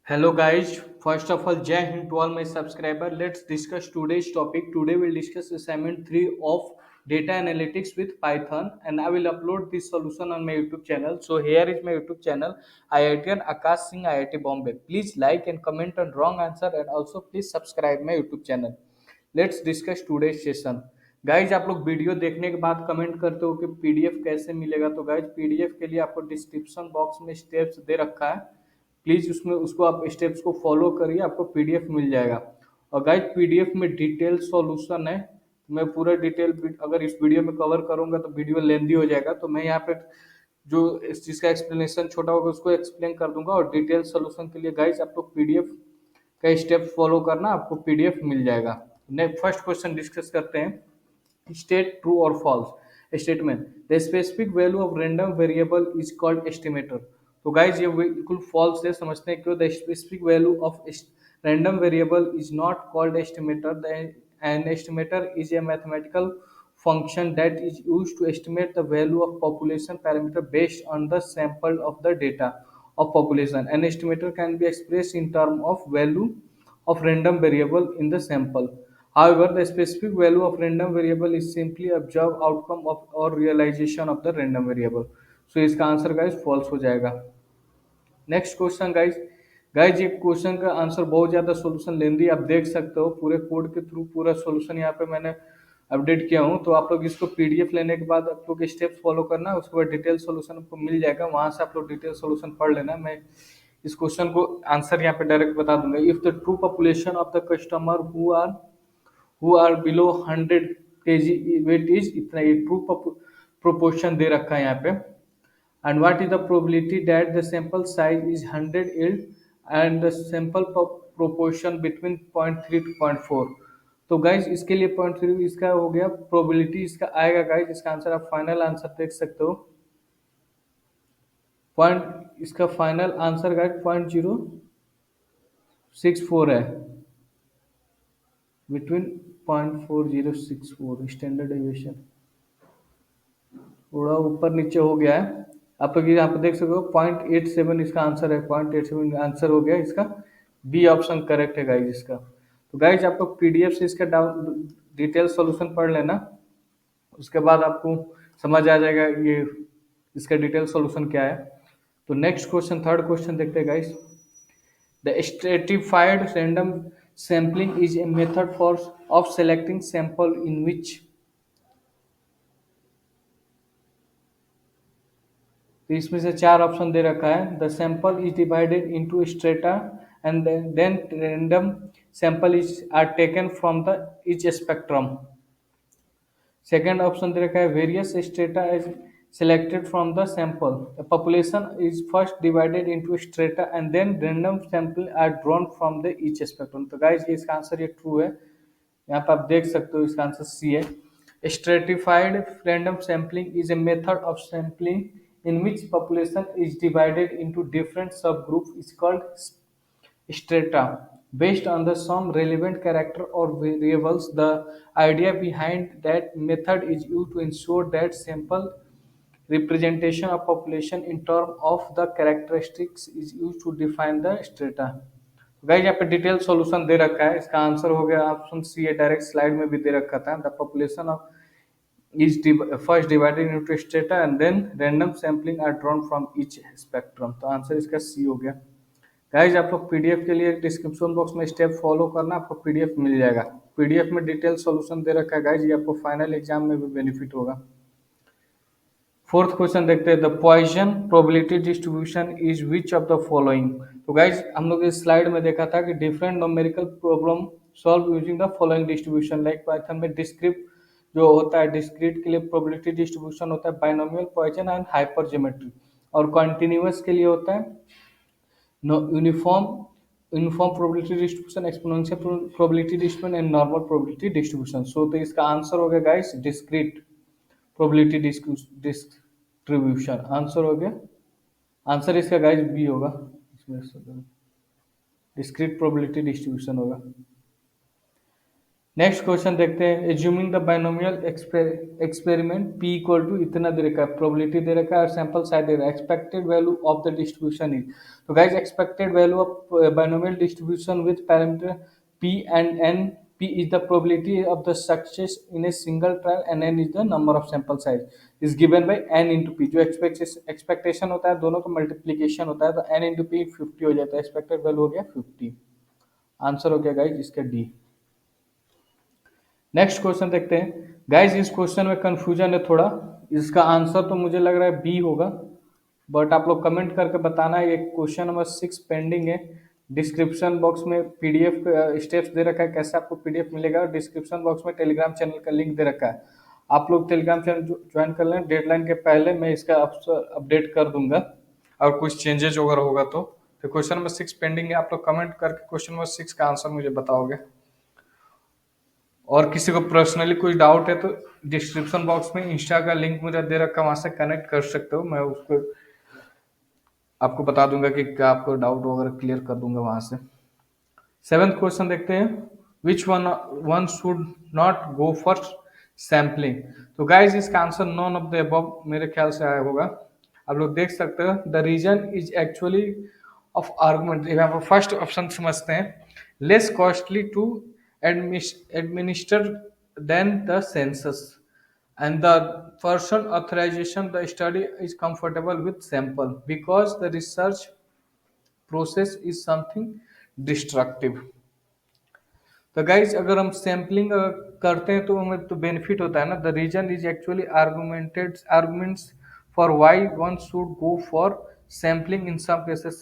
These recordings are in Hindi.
Hello guys, first of all, Jai Hind to all my subscribers. Let's discuss today's topic. Today we'll discuss assignment 3 of data analytics with Python, and I will upload this solution on my YouTube channel. So here is my YouTube channel, IITian Akash Singh IIT Bombay. Please like and comment on wrong answer, and also please subscribe my YouTube channel. Let's discuss today session. Guys आप लोग वीडियो देखने के बाद कमेंट करते हो कि पीडीएफ कैसे मिलेगा, तो गाइज पीडीएफ के लिए आपको डिस्क्रिप्शन बॉक्स में स्टेप्स दे रखा है, प्लीज उसमें उसको आप स्टेप्स को फॉलो करिए, आपको पीडीएफ मिल जाएगा। और गाइज पीडीएफ में डिटेल सॉल्यूशन है, मैं पूरा डिटेल अगर इस वीडियो में कवर करूंगा तो वीडियो लेंदी हो जाएगा, तो मैं यहाँ पे जो इस चीज का एक्सप्लेनेशन छोटा होगा उसको एक्सप्लेन कर दूंगा। और डिटेल सोल्यूशन के लिए गाइज आप लोग पीडीएफ का स्टेप फॉलो करना, आपको पीडीएफ मिल जाएगा। नेक्स्ट फर्स्ट क्वेश्चन डिस्कस करते हैं। स्टेट ट्रू और false statement. The specific value of random variable is called estimator. तो गाइज ये बिल्कुल फॉल्स है, समझते हैं क्यों। The specific value of random variable is not called estimator. An estimator is a mathematical function that is used to estimate the value of population parameter based on the sample of the data of population. An estimator can be expressed in terms of value of random variable in the sample. However, the specific value of random variable is simply observed outcome of or realization of the random variable. So इसका आंसर गाइज फॉल्स हो जाएगा। नेक्स्ट क्वेश्चन गाइज ये क्वेश्चन का आंसर बहुत ज़्यादा सोल्यूशन लेंदी, आप देख सकते हो पूरे कोड के थ्रू पूरा सोल्यूशन यहाँ पे मैंने अपडेट किया हूँ। तो आप लोग इसको पीडीएफ लेने के बाद आप लोग स्टेप्स फॉलो करना, उसके बाद डिटेल सोल्यूशन आपको मिल जाएगा, वहाँ से आप लोग डिटेल सोल्यूशन पढ़ लेना। मैं इस क्वेश्चन को आंसर यहाँ पे डायरेक्ट बता दूंगा। If the true population of the customer who are below 100 kg weight is इतना, ये ट्रू प्रोपोर्शन दे रखा है यहाँ पे। And what is the probability that the sample size is 100 yield and the sample proportion between 0.3 to 0.4। तो गाइज इसके लिए 0.3 इसका हो गया, प्रोबेबिलिटी इसका आएगा गाइज, इसका आंसर आप फाइनल आंसर देख सकते हो। पॉइंट इसका फाइनल आंसर गाइज 0.064 है, बिटवीन 0.4064 स्टैंडर्ड डेविएशन, थोड़ा ऊपर नीचे हो गया है। आप लोग यहाँ पे देख सकते हो 0.87 इसका आंसर है, 0.87 आंसर हो गया इसका, बी ऑप्शन करेक्ट है गाइज इसका। तो गाइज आप लोग पीडीएफ से इसका डिटेल सॉल्यूशन पढ़ लेना, उसके बाद आपको समझ आ जाएगा ये इसका डिटेल सॉल्यूशन क्या है। तो नेक्स्ट क्वेश्चन थर्ड क्वेश्चन देखते हैं guys. The stratified random sampling is a method for of selecting sample in which. तो इसमें से चार ऑप्शन दे रखा है। The sample is divided into strata and then random sample is are taken from the each spectrum. Second option दे रखा है various strata is selected from the sample. The population is first divided into strata and then random sample are drawn from the each spectrum. तो guys ये इसका आंसर ये ट्रू है, यहाँ पे आप देख सकते हो इसका आंसर सी है। Stratified random sampling is a method of sampling in which population is divided into different subgroups is called strata based on the some relevant character or variables. The idea behind that method is used to ensure that sample representation of population in terms of the characteristics is used to define the strata। Guys यहाँ पे डिटेल सॉल्यूशन दे रखा है, इसका आंसर हो गया ऑप्शन सी है, डायरेक्ट स्लाइड में भी दे रखा था। The population of is first divided into strata and then random sampling are drawn from each spectrum। तो आंसर इसका सी हो गया। गाइज आप लोग पीडीएफ के लिए डिस्क्रिप्शन बॉक्स में स्टेप फॉलो करना, आपको पीडीएफ मिल जाएगा। पीडीएफ में डिटेल सॉल्यूशन दे रखा है गाइज, ये आपको फाइनल एग्जाम में भी बेनिफिट होगा। फोर्थ क्वेश्चन देखते हैं। The Poisson probability distribution is which of the following. तो गाइज हम लोग इस स्लाइड में देखा था कि different numerical problem solve using the following distribution. Like Python में डिस्क्रिट जो होता है, डिस्क्रीट के लिए प्रोबेबिलिटी डिस्ट्रीब्यूशन होता है binomial, Poisson and hyper geometry. और कॉन्टिन्यूअस के लिए होता है uniform probability distribution, exponential probability distribution and normal probability distribution. So तो इसका आंसर हो गया guys discrete probability distribution, answer हो गया। आंसर इसका गाइस बी होगा, इसमें डिस्क्रीट प्रोबेबिलिटी डिस्ट्रीब्यूशन होगा। नेक्स्ट क्वेश्चन देखते हैं। Assuming the binomial experiment p equal to इतना दे रखा है, प्रोबेबिलिटी दे रखा है और सैंपल साइज दे रखा है, expected value of the distribution is. तो guys expected value of binomial distribution with parameter p and n, p is the probability of the success in a single trial and n is the number of sample size is given by n into p। जो एक्सपेक्टेशन होता है दोनों का मल्टीप्लीकेशन होता है, तो n into p 50 हो जाता है, एक्सपेक्टेड वैल्यू हो गया 50। आंसर हो गया गाइज इसका डी। नेक्स्ट क्वेश्चन देखते हैं। गाइज इस क्वेश्चन में कंफ्यूजन है थोड़ा, इसका आंसर तो मुझे लग रहा है बी होगा, बट आप लोग कमेंट करके बताना है। ये क्वेश्चन नंबर 6 पेंडिंग है। डिस्क्रिप्शन बॉक्स में पीडीएफ स्टेप्स दे रखा है, कैसे आपको पीडीएफ मिलेगा, और डिस्क्रिप्शन बॉक्स में टेलीग्राम चैनल का लिंक दे रखा है। आप लोग टेलीग्राम चैनल ज्वाइन कर लें, डेडलाइन के पहले मैं इसका अपडेट कर दूंगा और कुछ चेंजेस वगैरह होगा तो। क्वेश्चन नंबर 6 पेंडिंग है, आप लोग कमेंट करके क्वेश्चन नंबर 6 का आंसर मुझे बताओगे। और किसी को पर्सनली कोई डाउट है तो डिस्क्रिप्शन बॉक्स में इंस्टा का लिंक मुझे दे रखा, वहां से कनेक्ट कर सकते हो, मैं उसको आपको बता दूंगा कि क्या आपको डाउट वगैरह क्लियर कर दूंगा वहां से। 7th क्वेश्चन देखते हैं। Which one should not go for sampling. तो गाइज इसका answer none of the above मेरे ख्याल से आया होगा। आप लोग देख सकते हो, the reason is actually of argument. यहाँ पर फर्स्ट ऑप्शन समझते हैं। Less costly to administer than the census, and the person authorization the study is comfortable with sample because the research process is something destructive। तो गाइज अगर हम सैम्पलिंग करते हैं तो हमें तो बेनिफिट होता है ना। The reason is actually arguments for why one should go for sampling in some cases.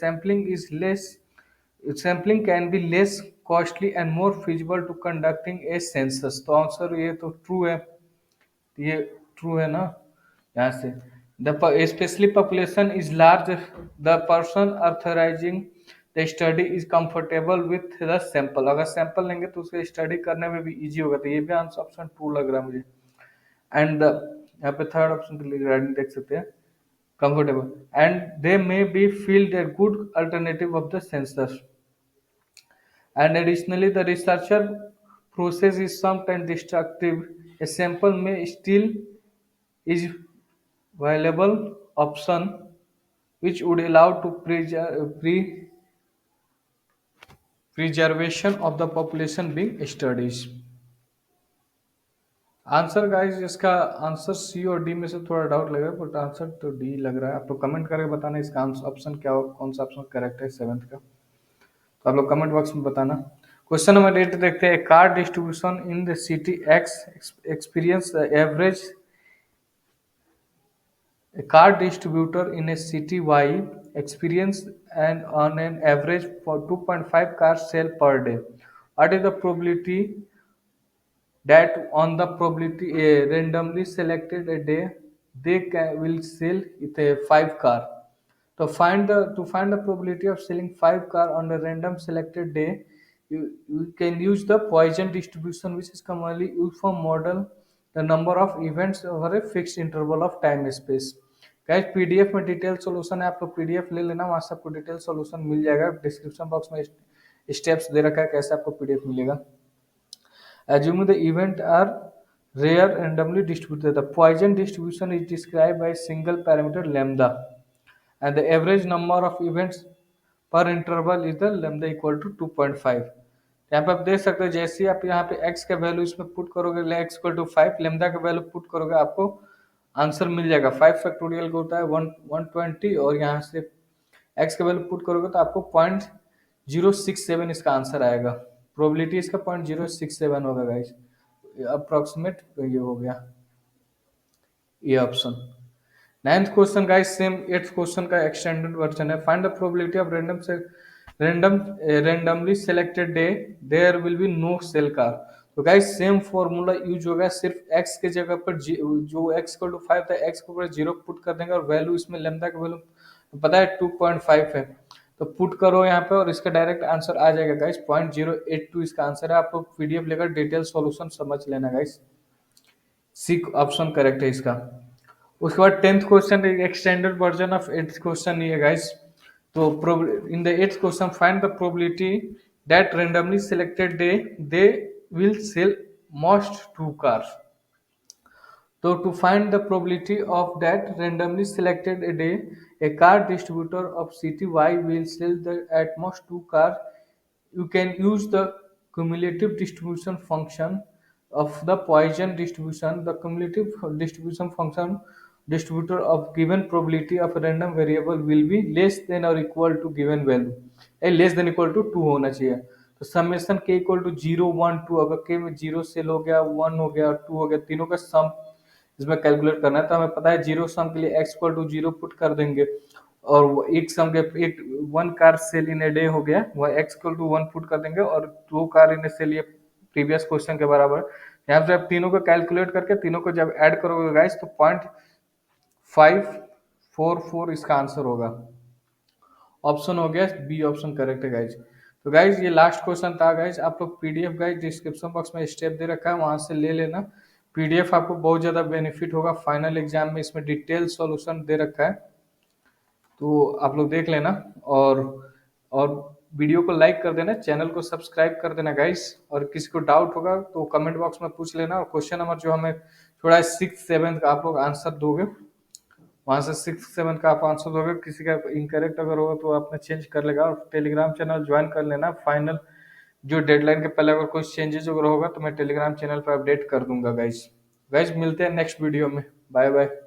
Sampling can be less costly and more feasible to conducting a census. तो आंसर ये तो ट्रू है, ये ट्रू है ना। यहाँ से the specially population is large, the person authorizing the study is comfortable with the sample. अगर सैंपल लेंगे तो उसे स्टडी करने में भी इजी होगा, तो ये भी आंसर ऑप्शन ट्रू लग रहा है मुझे। एंड यहाँ पे थर्ड ऑप्शन रिगार्डिंग देख सकते हैं, comfortable and they may be feel the good alternative of the census. And additionally, the researcher process is sometimes destructive. A sample may still is viable option which would allow to preservation of the population being studies। Answer guys इसका आंसर सी और डी में से थोड़ा डाउट लग रहा है, बट आंसर तो डी लग रहा है। आप तो कमेंट करके बताना इसका ऑप्शन क्या हो, कौन सा ऑप्शन करेक्ट है 7th का, तो आप लोग कमेंट बॉक्स में बताना। क्वेश्चन नंबर 8 देखते हैं। Car distribution in the city x experience average. A car distributor in a city Y experience and on an average for 2.5 cars sell per day. What is the probability that on the probability randomly selected a day will sell it a 5 car? So to find the probability of selling 5 car on a random selected day, you can use the Poisson distribution, which is commonly used for model the number of events over a fixed interval of time space। Guys PDF में डिटेल सॉल्यूशन है, आप लोग पीडीएफ ले लेना, वहां से आपको डिटेल सॉल्यूशन मिल जाएगा। डिस्क्रिप्शन बॉक्स में स्टेप्स दे रखा है कैसे आपको पीडीएफ मिलेगा। Assuming the event are rare randomly distributed, the Poisson distribution is described by single parameter lambda, and the average number of events per interval is the lambda equal to 2.5। यहाँ पे आप देख सकते हो, जैसे ही आप यहाँ पे x का वैल्यू इसमें पुट करोगे, x इक्वल टू 5, लेमदा का वैल्यू पुट करोगे, आपको आंसर मिल जाएगा। 5 फैक्टोरियल का होता है 120, और यहाँ से x का वैल्यू पुट करोगे तो आपको 0.067 इसका आंसर आएगा। प्रोबेबिलिटी इसका 0.067 होगा गाइस, अप्रोक्सीमेट ये हो गया ये option. 9th question guys same 8th question का एक्सटेंडेड वर्जन है। Find the probability of randomly selected day there will be no cell car। तो गाइस सेम फॉर्मूला यूज होगा, सिर्फ x के जगह पर जो x इक्वल टू 5 था, x के ऊपर 0 पुट कर देंगे, और वैल्यू इसमें लेमदा का वैल्यू पता है 2.5 है, तो पुट करो यहाँ पे और इसका डायरेक्ट आंसर आ जाएगा गाइस। 0.082 इसका आंसर है। आप लोग पीडीएफ लेकर डिटेल सॉल्यूशन समझ लेना गाइस, सी ऑप्शन करेक्ट है इसका। उसके बाद 10th question extended version of 8th question ये गाइस। तो in the 8th question find the probability that randomly selected day they will sell most two cars. So to find the probability of that randomly selected a day, a car distributor of city Y will sell the at most two cars. You can use the cumulative distribution function of the Poisson distribution. The cumulative distribution function distributor of given probability of a random variable will be less than or equal to given value. Less than equal to two होना चाहिए। तो समेशन के इक्वल टू 0 1 2, अगर के में 0 सेल हो गया, 1 हो गया और 2 हो गया, तीनों का सम इसमें कैलकुलेट करना है। तो हमें पता है जीरो सम के लिए x equal to zero put कर देंगे, और वो एक सम के एक one car sale in a day हो गया, वह x equal to one put कर देंगे, और दो कार इन ए सेल ये प्रीवियस क्वेश्चन के बराबर है। यहाँ पे आप तीनों को कैलकुलेट करके तीनों को जब ऐड करोगे गाइस तो 0.544 इसका आंसर होगा। ऑप्शन हो गया बी, ऑप्शन करेक्ट है गाइज। तो गाइज ये लास्ट क्वेश्चन था गाइज। आप लोग पीडीएफ गाइज डिस्क्रिप्शन बॉक्स में स्टेप दे रखा है, वहां से ले लेना। पीडीएफ आपको बहुत ज़्यादा बेनिफिट होगा फाइनल एग्जाम में, इसमें डिटेल सॉल्यूशन दे रखा है, तो आप लोग देख लेना। और वीडियो को लाइक कर देना, चैनल को सब्सक्राइब कर देना गाइस। और किसी को डाउट होगा तो कमेंट बॉक्स में पूछ लेना। और क्वेश्चन नंबर जो हमें थोड़ा है 6 7 का आप लोग आंसर दोगे, वहां से 6 7 का आप आंसर दोगे। किसी का इनकरेक्ट अगर होगा तो आपने चेंज कर लेगा। और टेलीग्राम चैनल ज्वाइन कर लेना। फाइनल जो डेडलाइन के पहले अगर कोई चेंजेस अगर होगा तो मैं टेलीग्राम चैनल पर अपडेट कर दूंगा गाइज। गाइज मिलते हैं नेक्स्ट वीडियो में। Bye bye.